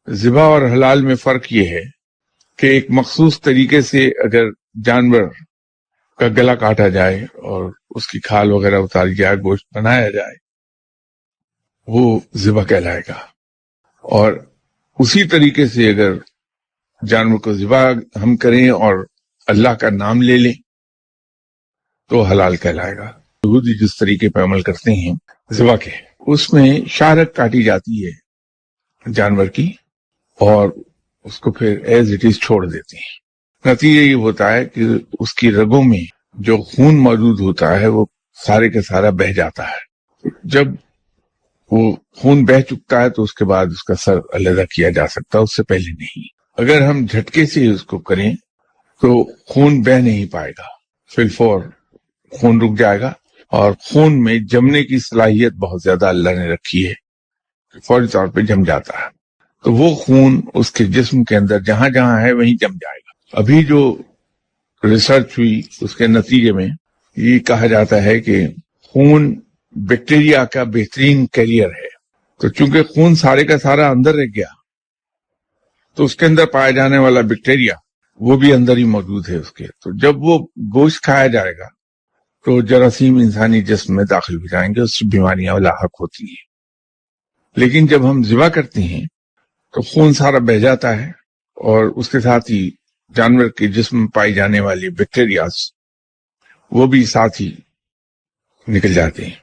ذبح اور حلال میں فرق یہ ہے کہ ایک مخصوص طریقے سے اگر جانور کا گلا کاٹا جائے اور اس کی کھال وغیرہ اتاری جائے، گوشت بنایا جائے، وہ ذبح کہلائے گا. اور اسی طریقے سے اگر جانور کو ذبح ہم کریں اور اللہ کا نام لے لیں تو حلال کہلائے گا. یہودی جس طریقے پہ عمل کرتے ہیں ذبح کے، اس میں شارک کاٹی جاتی ہے جانور کی اور اس کو پھر ایز اٹ از چھوڑ دیتے ہیں. نتیجہ یہ ہوتا ہے کہ اس کی رگوں میں جو خون موجود ہوتا ہے وہ سارے کا سارا بہہ جاتا ہے. جب وہ خون بہہ چکتا ہے تو اس کے بعد اس کا سر علیحدہ کیا جا سکتا، اس سے پہلے نہیں. اگر ہم جھٹکے سے اس کو کریں تو خون بہہ نہیں پائے گا، فی الفور خون رک جائے گا. اور خون میں جمنے کی صلاحیت بہت زیادہ اللہ نے رکھی ہے، فوری طور پہ جم جاتا ہے. تو وہ خون اس کے جسم کے اندر جہاں جہاں ہے وہیں جم جائے گا. ابھی جو ریسرچ ہوئی اس کے نتیجے میں یہ کہا جاتا ہے کہ خون بیکٹیریا کا بہترین کیریئر ہے. تو چونکہ خون سارے کا سارا اندر رہ گیا تو اس کے اندر پایا جانے والا بیکٹیریا وہ بھی اندر ہی موجود ہے اس کے. تو جب وہ گوشت کھایا جائے گا تو جراثیم انسانی جسم میں داخل ہو جائیں گے، اس سے بیماریاں لاحق ہوتی ہیں. لیکن جب ہم ذبح کرتے ہیں تو خون سارا بہہ جاتا ہے اور اس کے ساتھ ہی جانور کے جسم میں پائی جانے والی بیکٹیریاز وہ بھی ساتھ ہی نکل جاتے ہیں.